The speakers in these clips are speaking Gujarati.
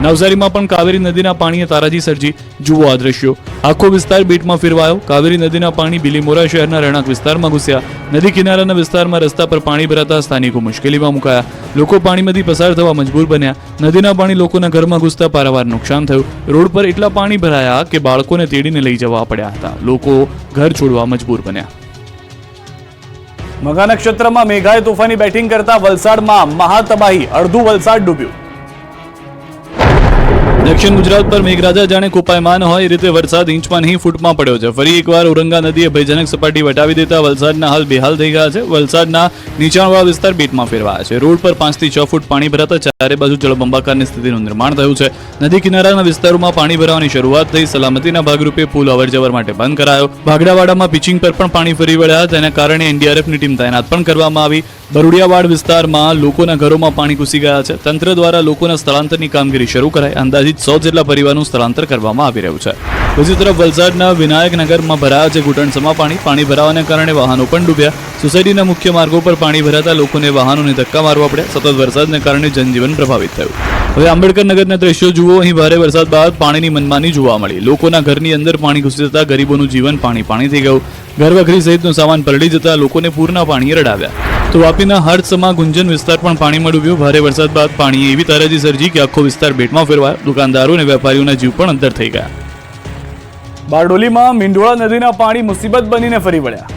નવસારીમાં પણ કાવેરી નદીના પાણીએ તારાજી સર્જી, જુઓ આ દ્રશ્યો. આખો વિસ્તાર બેટમાં ફેરવાયો. કાવેરી નદીના પાણી બિલીમોરા શહેરના રહેણાંક વિસ્તારમાં ઘૂસ્યા. નદી કિનારાના વિસ્તારમાં રસ્તા પર પાણી ભરાતા સ્થાનિકો મુશ્કેલીમાં મુકાયા. લોકો પાણીમાંથી પસાર થવા મજબૂર બન્યા. નદીના પાણી લોકોના ઘરમાં ઘૂસતા પારાવાર નુકસાન થયું. રોડ પર એટલા પાણી ભરાયા કે બાળકોને તેડીને લઈ જવા પડ્યા હતા. લોકો ઘર છોડવા મજબૂર બન્યા. મઘા નક્ષત્રમાં મેઘાએ તોફાની બેટિંગ કરતા વલસાડમાં મહાતબાહી, અડધું વલસાડ ડૂબ્યું. દક્ષિણ ગુજરાત પર મેઘરાજા જાણે કોપાયમાન હોય એ રીતે વરસાદ ઇંચમાં નહીં ફૂટમાં પડ્યો છે. ફરી એકવાર ઔરંગા નદીએ ભયજનક સપાટી વટાવી દેતા વલસાડના હાલ બેહાલ થઈ ગયા છે. વલસાડના નીચાણવાળા વિસ્તાર બેટમાં ફેરવાયા છે. રોડ પર 5 થી 6 ફૂટ પાણી ભરાતા ચારે બાજુ જળબંબાકારની સ્થિતિનું નિર્માણ થયું છે. નદી કિનારાના વિસ્તારોમાં પાણી ભરાવાની શરૂઆત થઈ. સલામતીના ભાગરૂપે પુલ અવરજવર માટે બંધ કરાયો. ભાગડાવાડામાં પિચિંગ પર પણ પાણી ફરી વળ્યા. તેના કારણે એનડીઆરએફની ટીમ તૈનાત પણ કરવામાં આવી. બરુડિયાવાડ વિસ્તારમાં લોકોના ઘરોમાં પાણી ઘૂસી ગયા છે. તંત્ર દ્વારા લોકોના સ્થળાંતરની કામગીરી શરૂ કરાઈ. અંદાજિત 100 જેટલા પરિવારનું સ્થળાંતર કરવામાં આવી રહ્યું છે. બીજી તરફ વલસાડના વિનાયકનગરમાં ભરાયા છે ઘૂંટણસમા પાણી. પાણી ભરાવાને કારણે વાહનો પણ ડૂબ્યા. સોસાયટીના મુખ્ય માર્ગો પર પાણી ભરાતા લોકોને વાહનોને ધક્કા મારવા પડ્યા. સતત વરસાદને કારણે જનજીવન પ્રભાવિત થયું. હવે આંબેડકર નગરના દ્રશ્યો જુઓ. અહીં ભારે વરસાદ બાદ પાણીની મનમાની જોવા મળી. લોકોના ઘરની અંદર પાણી ઘૂસી જતા ગરીબોનું જીવન પાણી થઈ ગયું. ઘરવખરી સહિતનો સામાન પલળી જતા લોકોને પૂરના પાણીએ રડાવ્યા. તો વાપીના હર્ષસમા ગુંજન વિસ્તાર પણ પાણીમાં ડૂબ્યો. ભારે વરસાદ બાદ પાણીએ એવી તારાજી સર્જી કે આખો વિસ્તાર બેટમાં ફેરવાયો. દુકાનદારો અને વેપારીઓના જીવ પણ અંદર થઈ ગયા. બારડોલીમાં મીંઢોળા નદીના પાણી મુસીબત બનીને ફરી વળ્યા.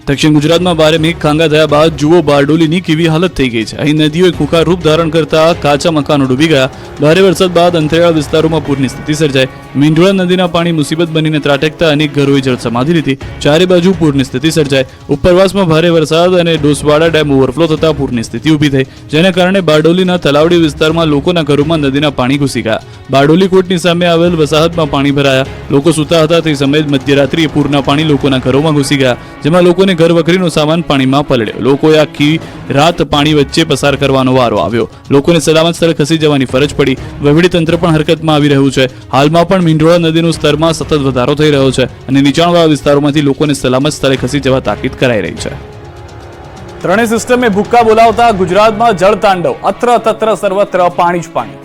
દક્ષિણ ગુજરાતમાં ભારે મેઘ ખાંગા થયા બાદ જુઓ બારડોલીની કેવી હાલત થઈ ગઈ છે. અહીં નદીઓએ ખુખાર રૂપ ધારણ કરતા કાચા મકાનો ડૂબી ગયા. ભારે વરસાદ બાદ અંતરિયાળ વિસ્તારોમાં પૂરની સ્થિતિ સર્જાઈ. મીંઢોળા નદીના પાણી મુસીબત બનીને ત્રાટકતા અનેક ઘરોએ જળ સમાધિ લીધી. ચારે બાજુ પૂરની સ્થિતિ સર્જાઈ. ઉપરવાસમાં ભારે વરસાદ અને ડોસવાડા ડેમ ઓવરફ્લો થતા પૂરની સ્થિતિ ઊભી થઈ, જેના કારણે બારડોલીના તલાવડી વિસ્તારમાં લોકોના ઘરોમાં નદીના પાણી ઘૂસી ગયા. બારડોલી કોટની સામે આવેલ વસાહતમાં પાણી ભરાયા. લોકો સૂતા હતા તે સમયે મધ્યરાત્રિએ પૂરના પાણી લોકોના ઘરોમાં ઘૂસી ગયા, જેમાં લોકોને ઘર વખરીનો સામાન પાણીમાં પલળ્યો. લોકોએ આખી રાત પાણી વચ્ચે પસાર કરવાનો વારો આવ્યો. લોકોને સલામત સ્થળે ખસી જવાની ફરજ પડી. વહીવટીતંત્ર પણ હરકતમાં આવી રહ્યું છે. હાલમાં પણ મીંઢોળા નદીનું સ્તરમાં સતત વધારો થઈ રહ્યો છે અને નીચાણવાળા વિસ્તારોમાંથી લોકોને સલામત સ્થળે ખસી જવા તાકીદ કરાઈ રહી છે. ત્રણેય સિસ્ટમે ભૂક્કા બોલાવતા ગુજરાતમાં જળ તાંડવ. અત્ર તત્ર સર્વત્ર પાણી જ પાણી.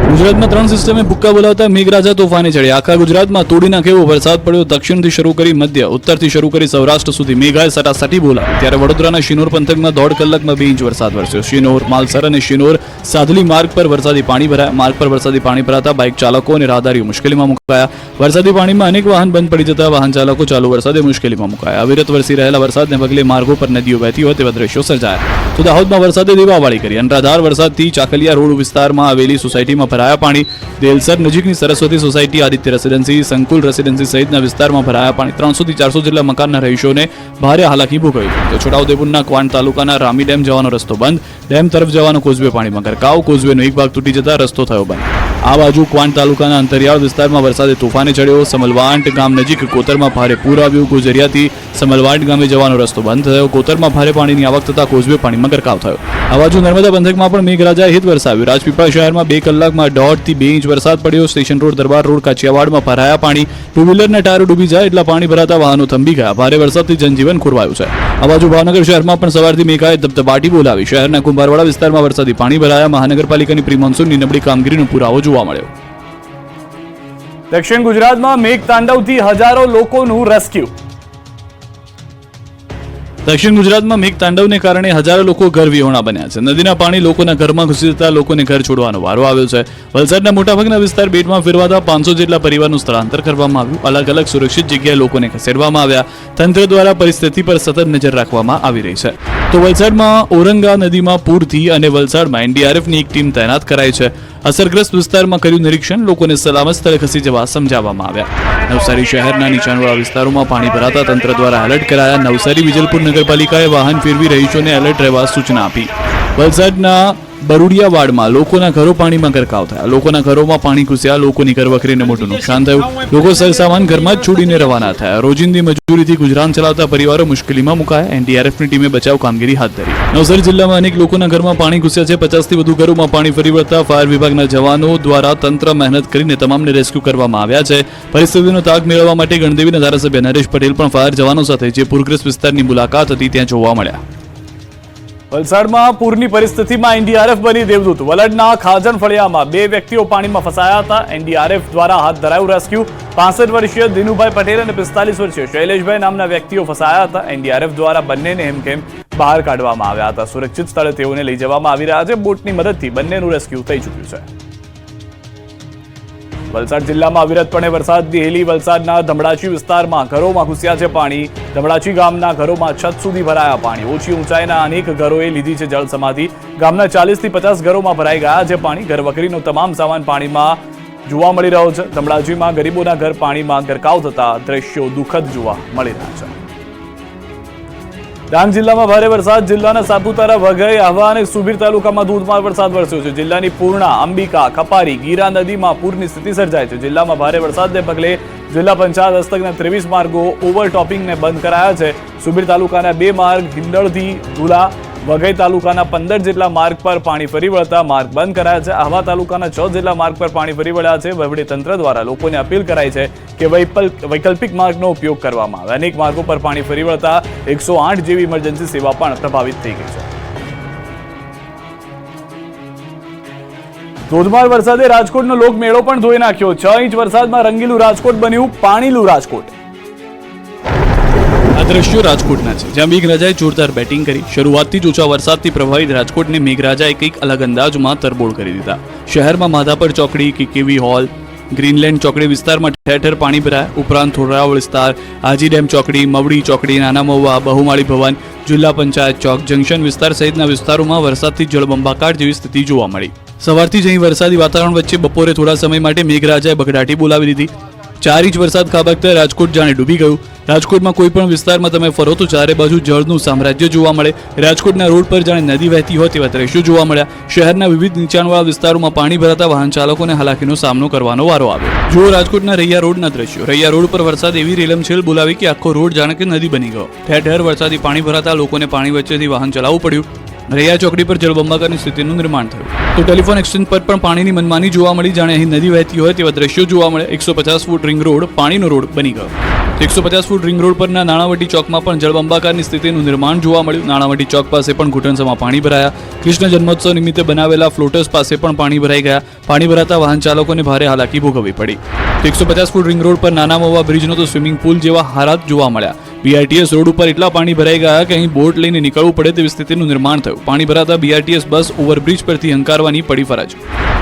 ગુજરાતમાં 3 સિસ્ટમે ભૂક્કા બોલાવતા મેઘરાજા તોફાને ચડ્યા. આખા ગુજરાતમાં તોડી નાખે એવો વરસાદ પડ્યો. દક્ષિણથી શરૂ કરી મધ્ય, ઉત્તરથી શરૂ કરી સૌરાષ્ટ્ર સુધી મેઘાએ સટાસટી બોલાવી. ત્યારે વડોદરાના શિનોર પંથકમાં 1.5 કલાકમાં 2 ઇંચ વરસાદ વરસ્યો. શિનોર, માલસર અને શિનોર સાદલી માર્ગ પર વરસાદી પાણી ભરાયા. માર્ગ પર વરસાદી પાણી ભરાતા બાઇક ચાલકો અને રાહદારીઓ મુશ્કેલીમાં મુકાયા. વરસાદી પાણીમાં અનેક વાહન બંધ પડી જતા વાહન ચાલકો ચાલુ વરસાદે મુશ્કેલીમાં મુકાયા. અવિરત વરસી રહેલા વરસાદને પગલે માર્ગો પર નદીઓ વહેતી હોય તેવા દ્રશ્યો સર્જાયા. તો દાહોદમાં વરસાદે દેવાવાળી કરી. અનરાધાર વરસાદથી ચાકલિયા રોડ વિસ્તારમાં આવેલી સોસાયટીમાં ભરાયા પાણી. દેલસર નજીકની સરસ્વતી સોસાયટી, આદિત્ય રેસિડેન્સી, સંકુલ રેસિડેન્સી સહિતના વિસ્તારમાં ભરાયા પાણી. 300 થી 400 જેટલા મકાનના રહીશોને ભારે હાલાકી ભોગવી. તો છોટાઉદેપુરના ક્વાંટ તાલુકાના રામી ડેમ જવાનો રસ્તો બંધ. ડેમ તરફ જવાનો કોઝવે પાણીમાં ગરકાવ. કોઝવેનો એક ભાગ તૂટી જતા રસ્તો થયો બંધ. આ બાજુ ક્વાંટ તાલુકાના અંતરિયાળ વિસ્તારમાં વરસાદે તોફાને ચડ્યો. સમલવાંટ ગામ નજીક કોતરમાં ભારે પૂર આવ્યું. ગુજરિયાથી સમલવાંટ ગામે જવાનો રસ્તો બંધ થયો. કોતરમાં ભારે પાણીની આવક થતા કોઝવે પાણીમાં ગરકાવ થયો. આ બાજુ નર્મદા પંથકમાં પણ મેઘરાજાએ હિત વરસાવ્યું. રાજપીપળા શહેરમાં 2 કલાકમાં 1.5 થી 2 ઇંચ વરસાદ પડ્યો. સ્ટેશન રોડ, દરબાર રોડ, કાછિયાવાડમાં ભરાયા પાણી. ટુ વ્હીલરના ટાયરો ડૂબી જાય એટલા પાણી ભરાતા વાહનો થંભી ગયા. ભારે વરસાદથી જનજીવન ખોરવાયું છે. આ બાજુ ભાવનગર શહેરમાં પણ સવારથી મેઘાએ ધબધબાટી બોલાવી. શહેરના કુંભારવાડા વિસ્તારમાં વરસાદી પાણી ભરાયા. મહાનગરપાલિકાની પ્રી મોન્સૂનની નબળી કામગીરીનો પુરાવો જોવા મળ્યો. દક્ષિણ ગુજરાતમાં મેઘ તાંડવથી હજારો લોકોનું રેસ્ક્યુ. દક્ષિણ ગુજરાતમાં મેઘ તાંડવને કારણે હજારો લોકો ઘર વિહોણા બન્યા છે. નદીના પાણી લોકોના ઘરમાં ઘૂસી જતા લોકોને ઘર છોડવાનો વારો આવ્યો છે. વલસાડના મોટાભાગના વિસ્તાર બેટમાં ફેરવાતા 500 જેટલા પરિવારનું સ્થળાંતર કરવામાં આવ્યું. અલગ અલગ સુરક્ષિત જગ્યાએ લોકોને ખસેડવામાં આવ્યા. તંત્ર દ્વારા પરિસ્થિતિ પર સતત નજર રાખવામાં આવી રહી છે. તો વલસાડમાં ઔરંગા નદીમાં પૂરથી અને વલસાડમાં એનડીઆરએફની એક ટીમ તૈનાત કરાઈ છે. અસરગ્રસ્ત વિસ્તારમાં કર્યું નિરીક્ષણ. લોકોને સલામત સ્થળે ખસી જવા સમજાવવામાં આવ્યા. નવસારી શહેરના નીચાણવાળા વિસ્તારોમાં પાણી ભરાતા તંત્ર દ્વારા એલર્ટ કરાયા. નવસારી વિજલપુર નગરપાલિકાએ વાહન ફેરવી રહીશોને એલર્ટ રહેવા સૂચના આપી. વલસાડના બરુડિયાવાડમાં લોકોના ઘરો પાણીમાં ગરકાવ થયા. લોકોના ઘરોમાં પાણી ઘૂસ્યા. લોકોની ઘરવખરીને મોટું નુકસાન થયું. લોકો સરસામાન ઘરમાં જ છોડીને રવાના થયા. રોજિંદી મજૂરીથી ગુજરાન ચલાવતા પરિવારો મુશ્કેલીમાં મુકાયા. એનડીઆરએફની ટીમે બચાવ કામગીરી હાથ ધરી. નવસારી જિલ્લામાં અનેક લોકોના ઘરમાં પાણી ઘૂસ્યા છે. 50 થી વધુ ઘરોમાં પાણી ફરી વળતા ફાયર વિભાગના જવાનો દ્વારા તંત્ર મહેનત કરીને તમામને રેસ્ક્યુ કરવામાં આવ્યા છે. પરિસ્થિતિનો તાગ મેળવવા માટે ગણદેવીના ધારાસભ્ય નરેશ પટેલ પણ ફાયર જવાનો સાથે જે પૂરગ્રસ્ત વિસ્તારની મુલાકાત હતી ત્યાં જોવા મળ્યા. વલસાડમાં પૂરની પરિસ્થિતિમાં એનડીઆરએફ બની દેવદૂત. વલડના ખાજણ ફળિયામાં 2 વ્યક્તિઓ પાણીમાં ફસાયા હતા. એનડીઆરએફ દ્વારા હાથ ધરાયું રેસ્ક્યુ. 65 વર્ષીય દિનુભાઈ પટેલ અને 45 વર્ષીય શૈલેષભાઈ નામના વ્યક્તિઓ ફસાયા હતા. એનડીઆરએફ દ્વારા બંનેને હેમખેમ બહાર કાઢવામાં આવ્યા હતા. સુરક્ષિત સ્થળે તેઓને લઈ જવામાં આવી રહ્યા છે. બોટની મદદથી બંનેનું રેસ્ક્યુ થઈ ચૂક્યું છે. વલસાડ જિલ્લામાં અવિરતપણે વરસાદની હેલી. વલસાડના ધમડાચી વિસ્તારમાં ઘરોમાં ઘૂસ્યા છે પાણી. ધમડાચી ગામના ઘરોમાં છત સુધી ભરાયા પાણી. ઓછી ઊંચાઈના અનેક ઘરોએ લીધી છે જળ સમાધિ. ગામના 40 થી 50 ઘરોમાં ભરાઈ ગયા છે પાણી. ઘરવકરીનો તમામ સામાન પાણીમાં જોવા મળી રહ્યો છે. ધમડાચીમાં ગરીબોના ઘર પાણીમાં ગરકાવ થતા દ્રશ્યો દુઃખદ જોવા મળી રહ્યા છે. ડાંગ જિલ્લામાં ભારે વરસાદ. જિલ્લાના સાપુતારા, વઘઈ, આહવા અને સુબીર તાલુકામાં ધોધમાર વરસાદ વરસ્યો છે. જિલ્લાની પૂર્ણા, અંબિકા, ખપારી, ગીરા નદીમાં પૂરની સ્થિતિ સર્જાય છે. જિલ્લામાં ભારે વરસાદને પગલે જિલ્લા પંચાયત હસ્તકના 23 માર્ગો ઓવરટોપિંગને બંધ કરાયા છે. સુબીર તાલુકાના 2 માર્ગ હિંડળથી ધુલા, વઘઈ તાલુકાના 15 જેટલા માર્ગ પર પાણી ફરી વળતા માર્ગ બંધ કરાયા છે. આહવા તાલુકાના 6 જેટલા માર્ગ પર પાણી ફરી વળ્યા છે. વહીવટીતંત્ર દ્વારા લોકોને અપીલ કરાઈ છે કે વૈકલ્પિક માર્ગનો ઉપયોગ કરવામાં આવે. અનેક માર્ગો પર પાણી ફરી વળતા 108 જેવી ઇમરજન્સી સેવા પણ પ્રભાવિત થઈ ગઈ છે. ધોધમાર વરસાદે રાજકોટનો લોકમેળો પણ ધોઈ નાખ્યો. 6 ઇંચ વરસાદમાં રંગીલું રાજકોટ બન્યું પાણીલું રાજકોટ. આ દ્રશ્યો રાજકોટના છે, જ્યાં મેઘરાજાએ જોરદાર બેટિંગ કરી. શરૂઆતથી જ ઓછા વરસાદથી પ્રભાવિત રાજકોટને મેઘરાજાએ કંઈક અલગ અંદાજમાં તરબોળ કરી દીધા. શહેરમાં માધાપર ચોકડી, કેકેવી હોલ, ગ્રીનલેન્ડ ચોકડી વિસ્તારમાં ઠેર ઠેર પાણી ભરાયા. ઉપરાંત થોરાવ વિસ્તાર, આજી ડેમ ચોકડી, મવડી ચોકડી, નાના મહુવા, બહુમાળી ભવન, જિલ્લા પંચાયત ચોક, જંકશન વિસ્તાર સહિતના વિસ્તારોમાં વરસાદથી જળબંબાકાર જેવી સ્થિતિ જોવા મળી. સવારથી જ અહીં વરસાદી વાતાવરણ વચ્ચે બપોરે થોડા સમય માટે મેઘરાજાએ બગડાટી બોલાવી દીધી. 4 ઇંચ વરસાદ ખાબકતા રાજકોટ જાણે ડૂબી ગયું. રાજકોટમાં કોઈ પણ વિસ્તારમાં તમે ફરો તો ચારે બાજુ જળનું સામ્રાજ્ય જોવા મળે. રાજકોટના રોડ પર જાણે નદી વહેતી હોય તેવા દ્રશ્યો જોવા મળ્યા. શહેરના વિવિધ નીચાણવાળા વિસ્તારોમાં પાણી ભરાતા વાહન ચાલકોને હાલાકીનો સામનો કરવાનો વારો આવ્યો. જુઓ રાજકોટના રૈયા રોડના દ્રશ્યો. રૈયા રોડ પર વરસાદ એવી રેલમછેલ બોલાવી કે આખો રોડ જાણે કે નદી બની ગયો. ઠેર ઠેર વરસાદી પાણી ભરાતા લોકોને પાણી વચ્ચેથી વાહન ચલાવવું પડ્યું. રૈયા ચોકડી પર જળબંબાકારની સ્થિતિનું નિર્માણ થયું. તો ટેલિફોન એક્સચેન્જ પર પણ પાણીની મનમાની જોવા મળી. જાણે અહીં નદી વહેતી હોય તેવા દ્રશ્યો જોવા મળે. 150 ફૂટ રિંગ રોડ પાણીનો રોડ બની ગયો. 150 ફૂટ રિંગ રોડ પરના નાણાવટી ચોકમાં પણ જળબંબાકારની સ્થિતિનું નિર્માણ જોવા મળ્યું. નાણાવટી ચોક પાસે પણ ઘૂંટણસમાં પાણી ભરાયા. કૃષ્ણ જન્મોત્સવ નિમિત્તે બનાવેલા ફ્લોટર્સ પાસે પણ પાણી ભરાઈ ગયા. પાણી ભરાતા વાહન ચાલકોને ભારે હાલાકી ભોગવવી પડી. 150 ફૂટ રિંગ રોડ પર નાના મહુવા બ્રિજનો તો સ્વિમિંગ પુલ જેવા હાલાત જોવા મળ્યા. બીઆરટીએસ રોડ ઉપર એટલા પાણી ભરાઈ ગયા કે અહીં બોટ લઈને નીકળવું પડે તેવી સ્થિતિનું નિર્માણ થયું. પાણી ભરાતા બીઆરટીએસ બસ ઓવરબ્રિજ પરથી હંકારવાની પડી ફરજ.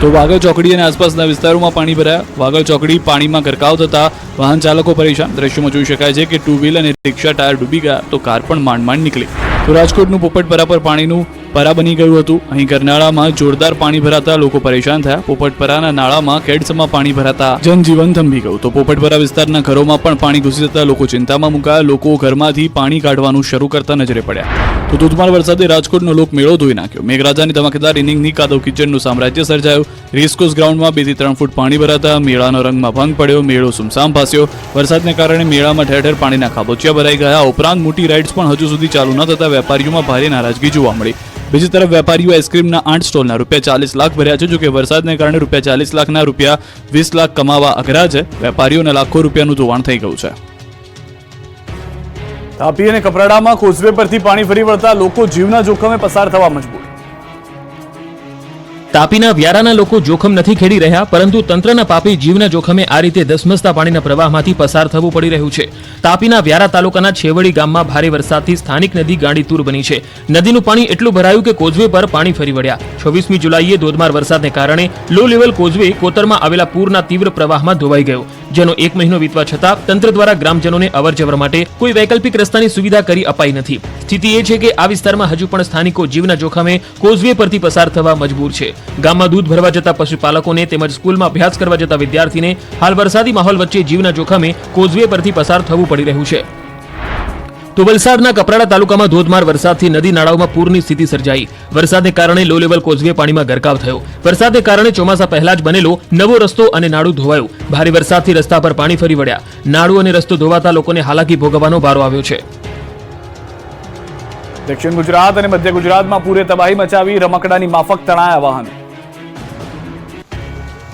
તો વાગડ ચોકડી અને આસપાસના વિસ્તારોમાં પાણી ભરાયા. વાગડ ચોકડી પાણીમાં ગરકાવ થતા વાહન ચાલકો પરેશાન. દ્રશ્યોમાં જોઈ શકાય છે કે ટુ વ્હીલ અને રિક્ષા ટાયર ડૂબી ગયા તો કાર પણ માંડ માંડ નીકળી. તો રાજકોટનું પોપટપરા પર પાણીનું પરા બની ગયું હતું. અહીં ગરનાળામાં જોરદાર પાણી ભરાતા લોકો પરેશાન થયા. પોપટપરાના નાળામાં કેડસમાં પાણી ભરાતા જનજીવન થંભી ગયું. તો પોપટપરા વિસ્તારના ઘરોમાં પણ પાણી ઘૂસી જતા લોકો ચિંતામાં મુકાયા. લોકો ઘરમાંથી પાણી કાઢવાનું શરૂ કરતા નજરે પડ્યા. તો ધોધમાર વરસાદે રાજકોટનો લોકમેળો ધોઈ નાખ્યો. મેઘરાજાની ધમાકેદાર ઇનિંગની કાદવ કિચડનું સામ્રાજ્ય સર્જાયું. રેસકોર્સ ગ્રાઉન્ડમાં 2 થી 3 ફૂટ પાણી ભરાતા મેળાનો રંગમાં ભંગ પડ્યો. મેળો સુમસામ ભાસ્યો. વરસાદને કારણે મેળામાં ઠેર ઠેર પાણીના ખાબોચિયા ભરાઈ ગયા. ઉપરાંત મોટી રાઇડ્સ પણ હજુ સુધી ચાલુ ન થતા વેપારીઓમાં ભારે નારાજગી જોવા મળી. બીજી તરફ વેપારીઓ આઈસ્ક્રીમના 8 સ્ટોલના ₹40 લાખ ભર્યા છે. જોકે વરસાદને કારણે ₹40 લાખના ₹20 લાખ કમાવા અઘરા છે. વેપારીઓને લાખો રૂપિયાનું ધોવાણ થઈ ગયું છે. તાપી અને કપરાડામાં કોઝવે પરથી પાણી ફરી વળતા લોકો જીવના જોખમે પસાર થવા મજબૂર. તાપીના વ્યારાના લોકો જોખમ નથી ખેડી રહ્યા, પરંતુ તંત્રના પાપી જીવના જોખમે આ રીતે ધસમસતા પાણીના પ્રવાહમાંથી પસાર થવું પડી રહ્યું છે. તાપીના વ્યારા તાલુકાના છેવડી ગામમાં ભારે વરસાદથી સ્થાનિક નદી ગાંડીતુર બની છે. નદીનું પાણી એટલું ભરાયું કે કોઝવે પર પાણી ફરી વળ્યા. 26મી જુલાઈએ ધોધમાર વરસાદને કારણે લો લેવલ કોઝવે કોતરમાં આવેલા પૂરના તીવ્ર પ્રવાહમાં ધોવાઈ ગયો, જેનો 1 મહિનો વીતવા છતાં તંત્ર દ્વારા ગ્રામજનોને અવરજવર માટે કોઈ વૈકલ્પિક રસ્તાની સુવિધા કરી અપાઈ નથી. સ્થિતિ એ છે કે આ વિસ્તારમાં હજુ પણ સ્થાનિકો જીવના જોખમે કોઝવે પરથી પસાર થવા મજબૂર છે. ગામમાં દૂધ ભરવા જતા પશુપાલકોને તેમજ સ્કૂલમાં અભ્યાસ કરવા જતા વિદ્યાર્થીને હાલ વરસાદી માહોલ વચ્ચે જીવના જોખમે કોઝવે પરથી પસાર થવું પડી રહ્યું છે. તો વલસાડના કપરાડા તાલુકામાં ધોધમાર વરસાદથી નદી નાળાઓમાં પૂરની સ્થિતિ સર્જાઈ. વરસાદને કારણે લો લેવલ કોઝવે પાણીમાં ગરકાવ થયો. વરસાદને કારણે ચોમાસા પહેલા જ બનેલો નવો રસ્તો અને નાળું ધોવાયું. ભારે વરસાદથી રસ્તા પર પાણી ફરી વળ્યા. નાળું અને રસ્તો ધોવાતા લોકોને હાલાકી ભોગવવાનો વારો આવ્યો છે. દક્ષિણ ગુજરાત અને મધ્ય ગુજરાતમાં પૂરે તબાહી મચાવી. રમકડાની માફક તણાયા વાહનો.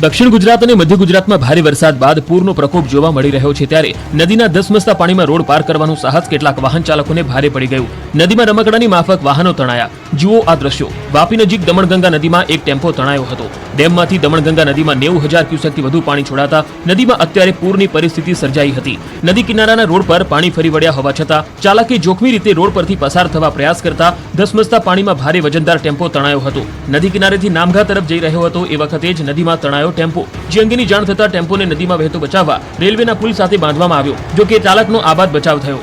દક્ષિણ ગુજરાત અને મધ્ય ગુજરાતમાં ભારે વરસાદ બાદ પૂરનો પ્રકોપ જોવા મળી રહ્યો છે. ત્યારે નદીના ધસમસતા પાણીમાં રોડ પાર કરવાનું સાહસ કેટલાક વાહન ચાલકોને ભારે પડી ગયું. નદીમાં રમકડાની માફક વાહનો તણાયા. જુઓ આ દ્રશ્યો. વાપી નજીક દમણગંગા નદીમાં એક ટેમ્પો તણાયો હતો. ડેમમાંથી દમણગંગા નદીમાં 90,000 ક્યુસેકથી વધુ પાણી છોડાતા નદીમાં અત્યારે પૂરની પરિસ્થિતિ સર્જાઈ હતી. નદી કિનારાના રોડ પર પાણી ફરી વળ્યા હોવા છતાં ચાલકે જોખમી રીતે રોડ પરથી પસાર થવા પ્રયાસ કરતા ધસમસતા પાણીમાં ભારે વજનદાર ટેમ્પો તણાયો હતો. નદી કિનારેથી નામઘા તરફ જઈ રહ્યો હતો એ વખતે જ નદીમાં તણાયો ટેમ્પો. જે અંગેની જાણ થતા ટેમ્પોને નદીમાં વહેતો બચાવવા રેલવેના પુલ સાથે બાંધવામાં આવ્યો. જો કે ચાલકનો આબાદ બચાવ થયો.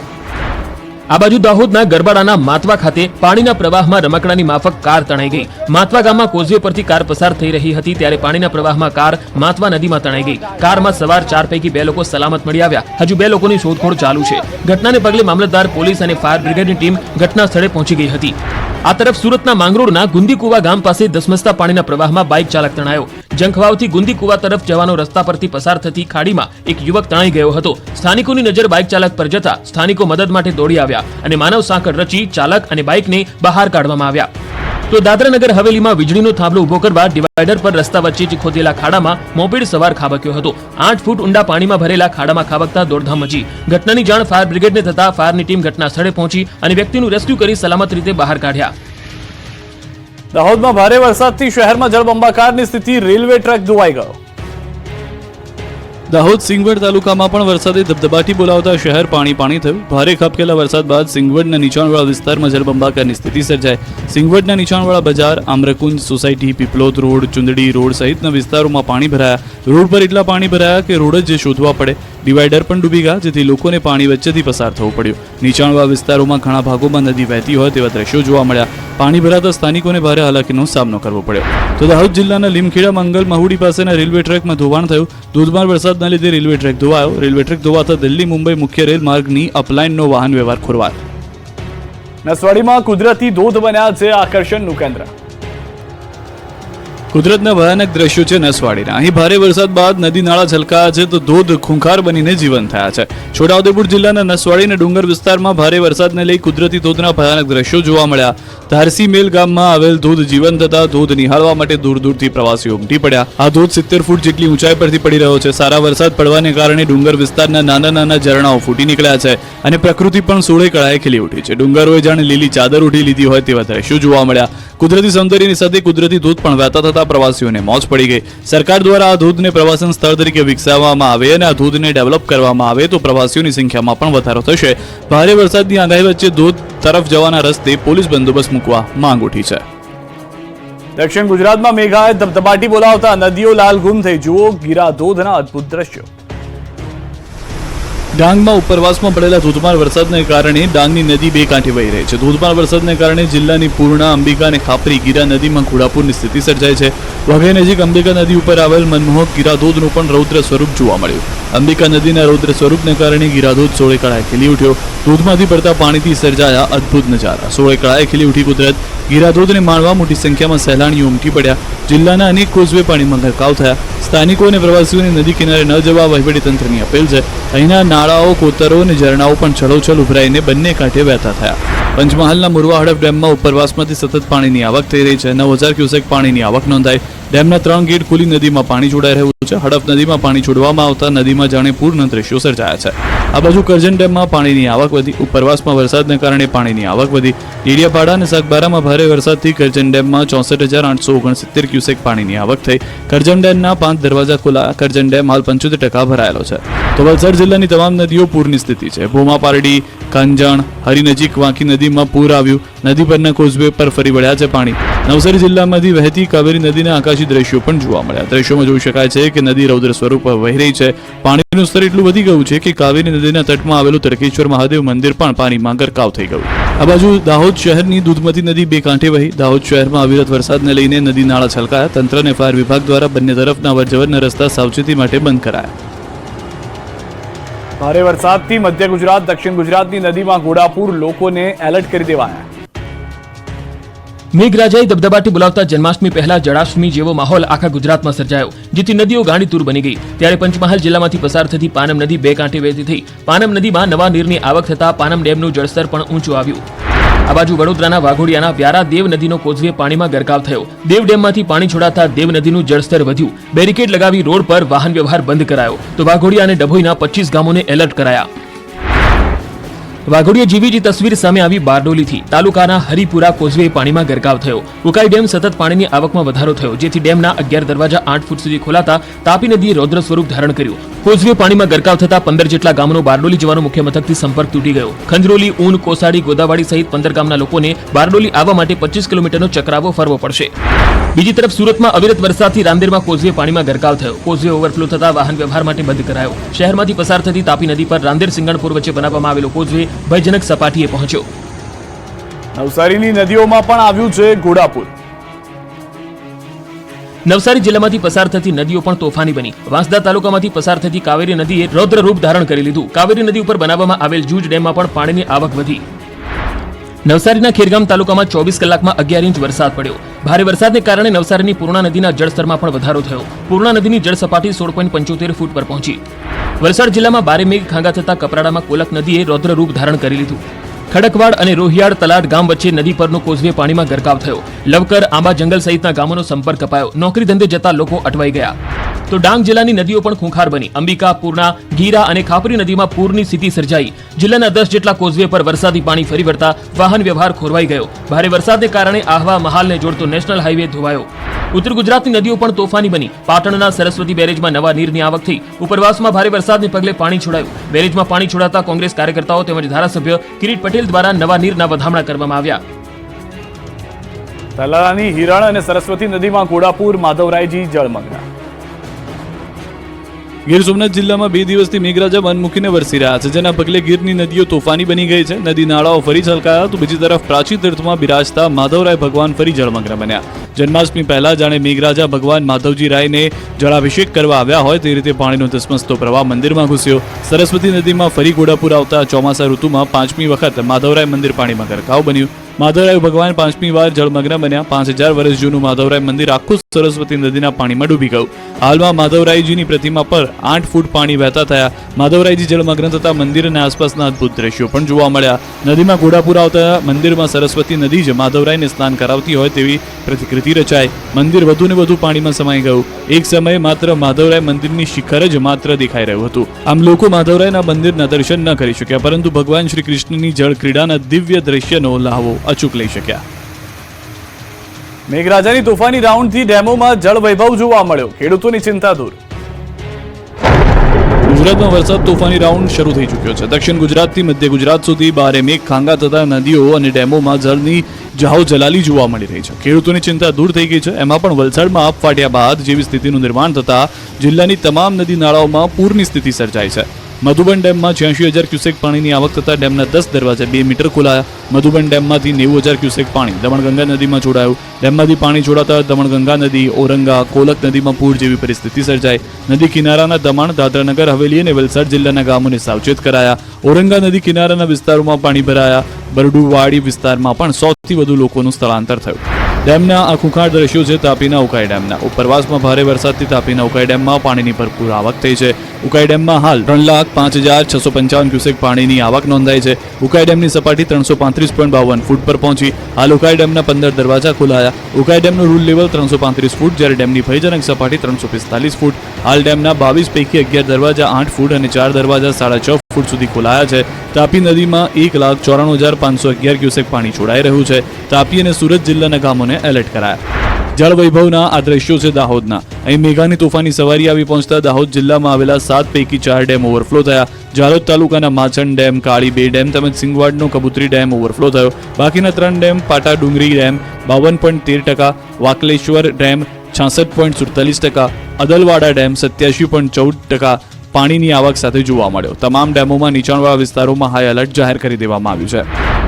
આ બાજુ દાહોદના ગરબાડાના માતવા ખાતે પાણીના પ્રવાહમાં રમકડાની માફક કાર તણાઈ ગઈ. માતવા ગામમાં કોઝવે પરથી કાર પસાર થઈ રહી હતી ત્યારે પાણીના પ્રવાહમાં કાર માતવા નદીમાં તણાઈ ગઈ. કારમાં સવાર 4 પૈકી 2 લોકો સલામત મળી આવ્યા. હજુ 2 લોકોની શોધખોળ ચાલુ છે. ઘટનાને પગલે મામલતદાર, પોલીસ અને ફાયર બ્રિગેડની ટીમ ઘટના સ્થળે પહોંચી ગઈ હતી. આ તરફ સુરતના માંગરોળના ગુંદીકુવા ગામ પાસે ધસમસતા પાણીના પ્રવાહમાં બાઇક ચાલક તણાયો. જંખવાવથી ગુંદીકુવા તરફ જવાનો રસ્તા પરથી પસાર થતી ખાડીમાં એક યુવક તણાઈ ગયો હતો. સ્થાનિકોની નજર બાઇક ચાલક પર જતા સ્થાનિકો મદદ માટે દોડી આવ્યા અને માનવ સાંકળ રચી ચાલક અને બાઇકને બહાર કાઢવામાં આવ્યા. તો દાદરાનગર હવેલીમાં વીજળીનો થાંભલો ઉભો કરવા ડિવાઈડર પર રસ્તા વચ્ચે જ ખોદેલા ખાડામાં મોપેડ સવાર ખાબક્યો હતો. 8 ફૂટ ઊંડા પાણીમાં ભરેલા ખાડામાં ખાબકતા દોડધામ મચી. ઘટનાની જાણ ફાયર બ્રિગેડને થતા ફાયરની ટીમ ઘટના સ્થળે પહોંચી અને વ્યક્તિનું રેસ્ક્યુ કરી સલામત રીતે બહાર કાઢ્યા. દાહોદમાં ભારે વરસાદથી શહેરમાં જળબંબાકારની સ્થિતિ, રેલવે ટ્રેક ધોવાઈ ગયો. દાહોદ સિંગવડ તાલુકામાં પણ વરસાદે ધબધબાટી બોલાવતા શહેર પાણી થયું. ભારે ખાબકેલા વરસાદ બાદ સિંગવડના નીચાણવાળા વિસ્તારમાં જળબંબાકારની સ્થિતિ સર્જાઈ. સિંગવડના નીચાણવાળા બજાર, આમ્રકુંજ સોસાયટી, પીપલોદ રોડ, ચુંદડી રોડ સહિતના વિસ્તારોમાં પાણી ભરાયા. રોડ પર એટલા પાણી ભરાયા કે રોડ જ શોધવા પડે. ડિવાઈડર પણ ડૂબી ગયા, જેથી લોકોને પાણી વચ્ચેથી પસાર થવું પડ્યું. નીચાણવાળા વિસ્તારોમાં ઘણા ભાગોમાં નદી વહેતી હોય તેવા દ્રશ્યો જોવા મળ્યા. પાણી ભરાતા સ્થાનિકોને ભારે હાલાકીનો સામનો કરવો પડ્યો. તો દાહોદ જિલ્લાના લીમખેડા મંગલ મહુડી પાસેના રેલવે ટ્રેકમાં ધોવાણ થયું. ધોધમાર વરસાદના લીધે રેલવે ટ્રેક ધોવાયો. રેલવે ટ્રેક ધોવાતા દિલ્હી મુંબઈ મુખ્ય રેલ માર્ગની અપલાઇનનો વાહન વ્યવહાર ખોરવાયો. નસવાડીમાં કુદરતી ધોધ બન્યા છે આકર્ષણનું કેન્દ્ર. કુદરતના ભયાનક દ્રશ્યો છે નસવાડીના. અહીં ભારે વરસાદ બાદ નદી નાળા છલકાયા છે તો ધોધ ખૂંખાર બનીને જીવંત થયા છે. છોટાઉદેપુર જિલ્લાના નસવાડીના ડુંગર વિસ્તારમાં ભારે વરસાદને લઈ કુદરતી ધોધના ભયાનક દ્રશ્યો જોવા મળ્યા. ધારસી મેલ ગામમાં આવેલ ધોધ જીવંત થતા ધોધ નિહાળવા માટે દૂર દૂરથી પ્રવાસીઓ ઉમટી પડ્યા. આ ધોધ 70 ફૂટ જેટલી ઊંચાઈ પરથી પડી રહ્યો છે. સારા વરસાદ પડવાને કારણે ડુંગર વિસ્તારના નાના નાના ઝરણાઓ ફૂટી નીકળ્યા છે અને પ્રકૃતિ પણ સોળે કળાએ ખીલી ઉઠી છે. ડુંગરોએ જાણે લીલી ચાદર ઉઠી લીધી હોય તેવા દ્રશ્યો જોવા મળ્યા. કુદરતી સૌંદર્યની સાથે કુદરતી ધોધ પણ વહેતા થતા પ્રવાસીઓને મોજ પડી ગઈ. સરકાર દ્વારા આ ધોધને પ્રવાસન સ્થળ તરીકે વિકસાવવામાં આવે અને આ ધોધને ડેવલપ કરવામાં આવે તો પ્રવાસીઓની સંખ્યામાં પણ વધારો થશે. ભારે વરસાદની આગાહી વચ્ચે ધોધ તરફ જવાના રસ્તે પોલીસ બંદોબસ્ત મૂકવા માંગ ઉઠી છે. દક્ષિણ ગુજરાતમાં મેઘાએ ધબધબાટી બોલાવતા નદીઓ લાલગુમ થઈ. જુઓ ગીરા ધોધના અદ્ભુત દ્રશ્યો. ડાંગમાં ઉપરવાસમાં પડેલા ધોધમાર વરસાદને કારણે ડાંગની નદી બે કાંઠે વહી રહી છે. ધોધમાર વરસાદને કારણે જિલ્લાની પૂર્ણા, અંબિકા અને ખાપરી ગીરા નદીમાં ઘોડાપૂરની સ્થિતિ સર્જાઈ છે. વઘઈ નજીક અંબિકા નદી ઉપર આવેલ મનમોહક ગીરાધોધનું પણ રૌદ્ર સ્વરૂપ જોવા મળ્યું. અંબિકા નદીના રૌદ્ર સ્વરૂપને કારણે ગીરાધોધ સોળે કળાએ ખીલી ઉઠ્યો. ધોધમાંથી પડતા પાણીથી સર્જાયા અદ્ભુત નજારા. સોળે કળાએ ખીલી ઉઠી કુદરત. ગીરાધોધને માણવા મોટી સંખ્યામાં સહેલાણીઓ ઉમટી પડ્યા. જિલ્લાના અનેક કોઝવે પાણીમાં ગરકાવ થયા. સ્થાનિકો અને પ્રવાસીઓને નદી કિનારે ન જવા વહીવટીતંત્રની અપીલ છે. અહીંના નાળાઓ, કોતરો અને ઝરણાઓ પણ છલોછલ ઉભરાઈને બંને કાંઠે વહેતા થયા. પંચમહાલના મુરવા હડફ ડેમમાં ઉપરવાસમાંથી સતત પાણીની આવક થઈ રહી છે. 9000 ક્યુસેક પાણીની આવક નોંધાઈ. ડેમના 3 ગેટ ખુલી નદીમાં પાણી છોડાઈ રહ્યું છે. હડફ નદીમાં પાણી છોડવામાં આવતા નદીમાં જાણે પૂરના દ્રશ્યો સર્જાયા છે. આ બાજુ કરજણ ડેમમાં પાણીની આવક વધી. ઉપરવાસમાં વરસાદને કારણે પાણીની આવક વધી. ડેડિયાપાડા અને સાગબારામાં ભારે વરસાદથી કરજણ ડેમમાં 64,869 ક્યુસેક પાણીની આવક થઈ. કરજણ ડેમના 5 દરવાજા ખુલ્લા. કરજણ ડેમ હાલ 75% ભરાયેલો છે. તો વલસાડ જિલ્લાની તમામ નદીઓ પૂરની સ્થિતિ છે. ભોમા, પારડી, કાંજણ, હરી નજીક વાંકી નદીમાં પૂર આવ્યું. નદી પરના કોઝવે પર ફરી વળ્યા છે પાણી. નવસારી જિલ્લામાંથી વહેતી કાવેરી નદીના આકાશી દ્રશ્યો પણ જોવા મળ્યા. દ્રશ્યોમાં જોઈ શકાય છે કે નદી રૌદ્ર સ્વરૂપ વહી રહી છે. પાણીનું સ્તર એટલું વધી ગયું છે કે કાવેરી નદીના તટમાં આવેલું તડકેશ્વર મહાદેવ મંદિર પણ પાણીમાં ગરકાવ થઈ ગયું. આ બાજુ દાહોદ શહેરની દૂધમતી નદી બે કાંઠે વહી. દાહોદ શહેરમાં અવિરત વરસાદને લઈને નદી નાળા છલકાયા. તંત્ર અને ફાયર વિભાગ દ્વારા બંને તરફના અવરજવરના રસ્તા સાવચેતી માટે બંધ કરાયા. ભારે વરસાદથી મધ્ય ગુજરાત, દક્ષિણ ગુજરાતની નદીમાં ઘોડાપૂર. લોકોને એલર્ટ કરી દેવાયા. મેઘરાજાએ ધબધબાટી બોલાવતા જન્માષ્ટમી પહેલા જળાષ્ટમી જેવો માહોલ આખા ગુજરાતમાં સર્જાયો, જેથી નદીઓ ગાંડીતુર બની ગઈ. ત્યારે પંચમહાલ જિલ્લામાંથી પસાર થતી પાનમ નદી બે કાંઠે વહેતી થઈ. પાનમ નદીમાં નવા નીરની આવક થતા પાનમ ડેમનું જળસ્તર પણ ઊંચું આવ્યું. આ બાજુ વડોદરાના વાઘોડિયાના વ્યારા દેવ નદીનો કોઝવે પાણીમાં ગરકાવ થયો. દેવ ડેમમાંથી પાણી છોડાતા દેવ નદીનું જળસ્તર વધ્યું. બેરિકેડ લગાવી રોડ પર વાહન વ્યવહાર બંધ કરાયો. તો વાઘોડિયા અને ડભોઈના 25 ગામોને એલર્ટ કરાયા. વાઘોડિયા જેવી જ તસવીર સામે આવી બારડોલીથી. તાલુકાના હરિપુરા કોઝવે પાણીમાં ગરકાવ થયો. ઉકાઈ ડેમ સતત પાણીની આવકમાં વધારો થયો, જેથી ડેમના 11 દરવાજા 8 ફૂટ સુધી ખોલાતા તાપી નદીએ રૌદ્ર સ્વરૂપ ધારણ કર્યું. કોઝવે પાણીમાં ગરકાવ થતા 15 જેટલા ગામનો બારડોલી જવાનો મુખ્ય મથકથી સંપર્ક તૂટી ગયો. ખંજરોલી, ઊન, કોસાડી, ગોદાવાડી સહિત 15 ગામના લોકોને બારડોલી આવવા માટે 25 કિલોમીટરનો ચક્રાવો ફરવો પડશે. બીજી તરફ સુરતમાં અવિરત વરસાદથી રાંદેરમાં કોઝવે પાણીમાં ગરકાવ થયો. કોઝવે ઓવરફ્લો થતા વાહન વ્યવહાર માટે બંધ કરાયો. શહેરમાંથી પસાર થતી તાપી નદી પર રાંદેર સિંગણપુર વચ્ચે બનાવવામાં આવેલો કોઝવે ભયજનક સપાટીએ પહોંચ્યો. નવસારીની નદીઓમાં પણ આવ્યું છે ઘોડાપુર. નવસારી જિલ્લામાંથી પસાર થતી નદીઓ પણ તોફાની બની. વાંસદા તાલુકામાંથી પસાર થતી કાવેરી નદીએ રૌદ્ર રૂપ ધારણ કરી લીધું. કાવેરી નદી ઉપર બનાવવામાં આવેલ જૂજ ડેમમાં પણ પાણીની આવક વધી. નવસારીના ખેરગામ તાલુકામાં 24 કલાકમાં 11 ઇંચ વરસાદ પડ્યો. ભારે વરસાદને કારણે નવસારીની પૂર્ણા નદીના જળસ્તરમાં પણ વધારો થયો. પૂર્ણા નદીની જળ સપાટી 16.75 ફૂટ પર પહોંચી. વલસાડ જિલ્લામાં ભારે મેઘ ખાંગા થતા કપરાડામાં કોલક નદીએ રૌદ્ર રૂપ ધારણ કરી લીધું. ખડકવાડ અને રોહિયાડ તલાટ ગામ વચ્ચે નદી પરનો કોઝવે પાણીમાં ગરકાવ થયો. લવકર, આંબા જંગલ સહિતના ગામોનો સંપર્ક કપાયો. નોકરી ધંધે જતા લોકો અટવાઈ ગયા. તો ડાંગ જિલ્લાની નદીઓ પણ ખૂંખાર બની. અંબિકા, પૂર્ણા, ગીરા અને ખાપરી નદીમાં પૂરની સ્થિતિ સર્જાઈ. જિલ્લાના 10 જેટલા કોઝવે પર વરસાદી પાણી ફરી વળતા વાહન વ્યવહાર ખોરવાઈ ગયો. ભારે વરસાદને કારણે આહવા મહાલને જોડતો નેશનલ હાઈવે ધોવાયો. ઉત્તર ગુજરાતની નદીઓ પણ તોફાની બની. પાટણના સરસ્વતી બેરેજમાં નવા નીરની આવક થઈ. ઉપરવાસમાં ભારે વરસાદને પગલે પાણી છોડાયું. બેરેજમાં પાણી છોડાતા કોંગ્રેસ કાર્યકર્તાઓ તેમજ ધારાસભ્ય કિરીટ પટેલ દ્વારા નવા નીરના વધામણા કરવામાં આવ્યા. તલાલાની હિરણ અને સરસ્વતી નદીમાં ઘોડાપુર, માધવરાયજી જળમગ્ન. ગીર સોમનાથ જિલ્લામાં 2 દિવસથી મેઘરાજા મન મૂકીને વરસી રહ્યા છે, જેના પગલે ગીરની નદીઓ તોફાની બની ગઈ છે. નદી નાળાઓ ફરી છલકાયા તો બીજી તરફ પ્રાચીન તીર્થમાં બિરાજતા માધવરાય ભગવાન ફરી જળમગ્ન બન્યા. જન્માષ્ટમી પહેલા જાણે મેઘરાજા ભગવાન માધવજી રાયને જળાભિષેક કરવા આવ્યા હોય તે રીતે પાણીનો ધસમસતો પ્રવાહ મંદિરમાં ઘૂસ્યો. સરસ્વતી નદીમાં ફરી ઘોડાપુર આવતા ચોમાસા ઋતુમાં 5મી વખત માધવરાય મંદિર પાણીમાં ગરકાવ બન્યું. માધવરાય ભગવાન 5મી વાર જળમગ્ન બન્યા. 5000 વર્ષ જૂનું માધવરાય મંદિર આખું સરસ્વતી નદીના પાણીમાં ડૂબી ગયું. હાલમાં માધવરાયજીની પ્રતિમા પર 8 ફૂટ પાણી વહેતા થયા. માધવરાયજી જળમગ્ન થતા મંદિર અને આસપાસના અદ્ભુત દ્રશ્યો પણ જોવા મળ્યા. નદીમાં ઘોડાપુર આવતા મંદિરમાં સરસ્વતી નદી જ માધવરાયને સ્નાન કરાવતી હોય તેવી પ્રતિકૃતિ રચાઈ. મંદિર વધુ ને વધુ પાણીમાં સમાઈ ગયું. એક સમયે માત્ર માધવરાય મંદિરની શિખર જ માત્ર દેખાઈ રહ્યું હતું. આમ લોકો માધવરાયના મંદિરના દર્શન ન કરી શક્યા, પરંતુ ભગવાન શ્રી કૃષ્ણની જળ ક્રીડાના દિવ્ય દ્રશ્યનો લાહવો અચૂક લઈ શક્યા. મેઘરાજાની તોફાની રાઉન્ડથી ડેમોમાં જળ વૈભવ જોવા મળ્યો. ખેડૂતોની ચિંતા દૂર. ગુજરાતમાં વરસાદ તોફાની રાઉન્ડ શરૂ થઈ ચૂક્યો છે. દક્ષિણ ગુજરાતથી મધ્ય ગુજરાત સુધી ભારે મેઘ ખાંગા થતા નદીઓ અને ડેમોમાં જળની જાહો જલાલી જોવા મળી રહી છે. ખેડૂતોની ચિંતા દૂર થઈ ગઈ છે. એમાં પણ વલસાડમાં આપ ફાટ્યા બાદ જેવી સ્થિતિનું નિર્માણ થતા જિલ્લાની તમામ નદી નાળાઓમાં પૂરની સ્થિતિ સર્જાઈ છે. મધુબન ડેમમાં 86,000 ક્યુસેક પાણીની આવક થતા ડેમના 10 દરવાજા 2 મીટર ખોલાયા. મધુબન ડેમમાંથી 90,000 ક્યુસેક પાણી દમણગંગા નદીમાં છોડાયું. ડેમમાંથી પાણી છોડાતા દમણગંગા નદી, ઓરંગા, કોલક નદીમાં પૂર જેવી પરિસ્થિતિ સર્જાઈ. નદી કિનારાના દમણ, દાદરાનગર હવેલી અને વલસાડ જિલ્લાના ગામોને સાવચેત કરાયા. ઓરંગા નદી કિનારાના વિસ્તારોમાં પાણી ભરાયા. બરડુવાડી વિસ્તારમાં પણ 100થી વધુ લોકોનું સ્થળાંતર થયું. ડેમના આ ખૂંખાર દ્રશ્યો છે તાપીના ઉકાઈ ડેમના. ઉપરવાસમાં ભારે વરસાદથી તાપીના ઉકાઈ ડેમમાં પાણીની ભરપૂર આવક થઈ છે. ઉકાઈ ડેમમાં હાલ 3,05,655 ક્યુસેક પાણીની આવક નોંધાઈ છે. ઉકાઈ ડેમની સપાટી 335.52 ફૂટ પર પહોંચી. હાલ ઉકાઈ ડેમના 15 દરવાજા ખોલાયા. ઉકાઈ ડેમનું રૂલ લેવલ 335 ફૂટ, જ્યારે ડેમની ભયજનક સપાટી 345 ફૂટ. હાલ ડેમના 22 પૈકી 11 દરવાજા 8 ફૂટ અને 4 દરવાજા 6.5 ફૂટ સુધી ખોલાયા છે. તાપી નદીમાં 1,94,511 ક્યુસેક પાણી છોડાઈ રહ્યું છે. તાપી અને સુરત જિલ્લાના ગામોને એલર્ટ કરાયા. જળ વૈભવના આ દ્રશ્યો છે દાહોદના. અહીં મેઘાની તોફાની સવારી આવી પહોંચતા દાહોદ જિલ્લામાં આવેલા 7 પૈકી 4 ડેમ ઓવરફ્લો થયા. જાલોદ તાલુકાના માછણ ડેમ, કાળી બે ડેમ તેમજ સિંગવાડનો કબૂતરી ડેમ ઓવરફ્લો થયો. બાકીના 3 ડેમ પાટા ડુંગરી ડેમ 52.13%, વાકલેશ્વર ડેમ 66.47%, અદલવાડા ડેમ 87.14% પાણીની આવક સાથે જોવા મળ્યો. તમામ ડેમોમાં નીચાણવાળા વિસ્તારોમાં હાઈ એલર્ટ જાહેર કરી દેવામાં આવ્યું છે.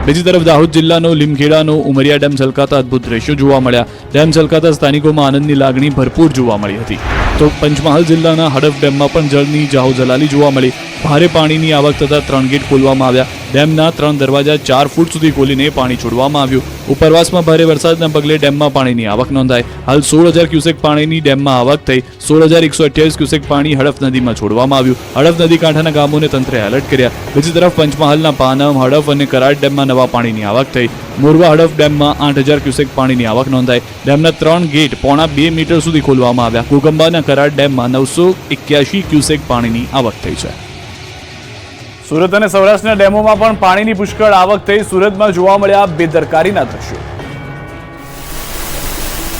બીજી તરફ દાહોદ જિલ્લાનો લીમખેડાનો ઉમરિયા ડેમ છલકાતા અદ્ભુત દ્રશ્યો જોવા મળ્યા. ડેમ છલકાતા સ્થાનિકોમાં આનંદની લાગણી ભરપૂર જોવા મળી હતી. તો પંચમહાલ જિલ્લાના હડફ ડેમમાં પણ જળની જાહો જલાલી જોવા મળી. ભારે પાણીની આવક થતા 3 ગેટ ખોલવામાં આવ્યા. ડેમના 3 દરવાજા 4 ફૂટ સુધી ખોલીને પાણી છોડવામાં આવ્યું. ઉપરવાસમાં ભારે વરસાદના પગલે ડેમમાં પાણીની આવક નોંધાઈ. હાલ 16,000 ક્યુસેક પાણીની ડેમમાં આવક થઈ. 16,128 ક્યુસેક પાણી હડફ નદીમાં છોડવામાં આવ્યું. હડફ નદી કાંઠાના ગામોને તંત્રે એલર્ટ કર્યા. બીજી તરફ પંચમહાલના પાનમ, હડફ અને કરાડ ડેમમાં નવા પાણીની આવક થઈ. મોરવા હડફ ડેમમાં 8,000 ક્યુસેક પાણીની આવક નોંધાઈ. ડેમના 3 ગેટ 1.5 મીટર સુધી ખોલવામાં આવ્યા. ઘોગંબાના કરાડ ડેમમાં 981 ક્યુસેક પાણીની આવક થઈ છે. સુરત અને સૌરાષ્ટ્રના ડેમોમાં પણ પાણીની પુષ્કળ આવક થઈ. સુરતમાં જોવા મળ્યા બેદરકારીના દ્રશ્યો.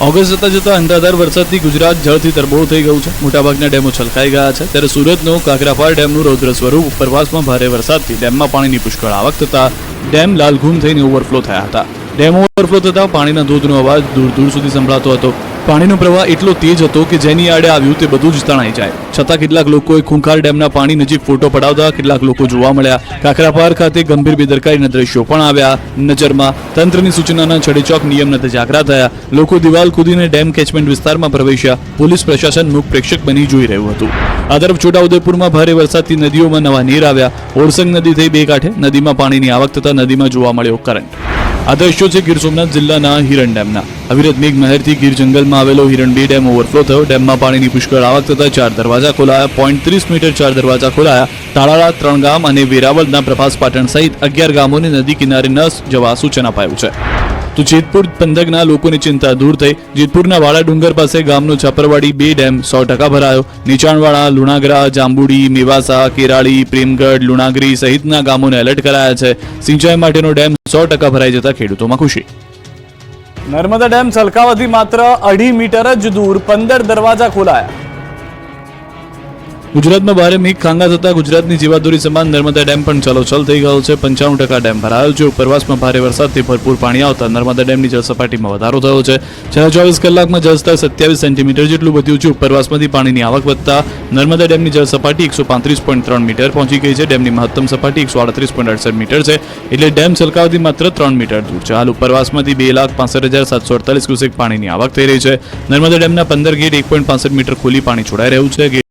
ઓગસ્ટ જતા જતા અંધાધાર વરસાદથી ગુજરાત જળથી તરબોળ થઈ ગયું છે. મોટાભાગના ડેમો છલકાઈ ગયા છે. ત્યારે સુરતનો કાકરાપાર ડેમનું રૌદ્ર સ્વરૂપ. ઉપરવાસમાં ભારે વરસાદથી ડેમમાં પાણીની પુષ્કળ આવક થતા ડેમ લાલઘૂમ થઈને ઓવરફ્લો થયા હતા. ડેમ ઓવરફ્લો થતા પાણીના ધોધનો અવાજ દૂર દૂર સુધી સંભળાતો હતો. પાણીનો પ્રવાહ એટલો તેજ હતો કે જેની આડે આવ્યું તે બધું જ તણાઈ જાય. છતાં કેટલાક લોકોએ ખૂંખાર ડેમના પાણી નજીક ફોટો પડાવતા કેટલાક લોકો જોવા મળ્યા. કાકરાપાર ખાતે ગંભીર બેદરકારીના દ્રશ્યો પણ આવ્યા નજરમાં. તંત્રની સૂચનાના છડેચોક નિયમ નથી જાગરા થયા. લોકો દિવાલ કૂદીને ડેમ કેચમેન્ટ વિસ્તારમાં પ્રવેશ્યા. પોલીસ પ્રશાસન મૂક પ્રેક્ષક બની જોઈ રહ્યું હતું. આ તરફ છોટાઉદેપુરમાં ભારે વરસાદથી નદીઓમાં નવા નીર આવ્યા. ઓરસંગ નદી થઈ બે કાંઠે. નદીમાં પાણીની આવક થતા નદીમાં જોવા મળ્યો કરંટ. આ દ્રશ્યો છે ગીર સોમનાથ જિલ્લાના હિરણ ડેમના. અવિરત મેઘમહેરથી ગીર જંગલમાં આવેલો હિરણ 2 ડેમ ઓવરફ્લો થયો. ડેમમાં પાણીની પુષ્કળ આવક થતા 4 દરવાજા ખોલાયા. 0.30 મીટર 4 દરવાજા ખોલાયા. તાળાળા 3 ગામ અને વેરાવળના પ્રભાસ પાટણ સહિત 11 ગામોને નદી કિનારે ન જવા સૂચન અપાયું છે. તો જેતપુર પંથકના લોકોની ચિંતા દૂર થઈ. જેતપુરના વાળા ડુંગર પાસે ગામનો છાપરવાડી 2 ડેમ 100% ભરાયો. નીચાણવાળા લુણાગરા, જાંબુડી, મેવાસા, કેરાળી, પ્રેમગઢ, લુણાગરી સહિતના ગામોને એલર્ટ કરાયા છે. સિંચાઈ માટેનો ડેમ 100% ભરાઈ જતા ખેડૂતોમાં ખુશી. નર્મદા ડેમ છલકાવાથી માત્ર 2.5 મીટર જ દૂર 15 દરવાજા ખોલાયા. ગુજરાતમાં ભારે મેઘ ખાંગા થતા ગુજરાતની જીવાદોરી સમાન નર્મદા ડેમ પણ ચલોચલ થઈ ગયો છે. 95% ડેમ ભરાયો છે. ઉપરવાસમાં ભારે વરસાદથી ભરપૂર પાણી આવતા નર્મદા ડેમની જળસપાટીમાં વધારો થયો છે. છેલ્લા 24 કલાકમાં જળસ્તર 27 સેન્ટીમીટર જેટલું વધ્યું છે. ઉપરવાસમાંથી પાણીની આવક વધતા નર્મદા ડેમની જળસપાટી 135.3 મીટર પહોંચી ગઈ છે. ડેમની મહત્તમ સપાટી 138.68 મીટર છે. એટલે ડેમ છલકાવથી માત્ર 3 મીટર દૂર છે. હાલ ઉપરવાસમાંથી 2,65,748 ક્યુસેક પાણીની આવક થઈ રહી છે. નર્મદા ડેમના 15 ગેટ 1.65 મીટર ખોલી પાણી છોડાઈ રહ્યું છે.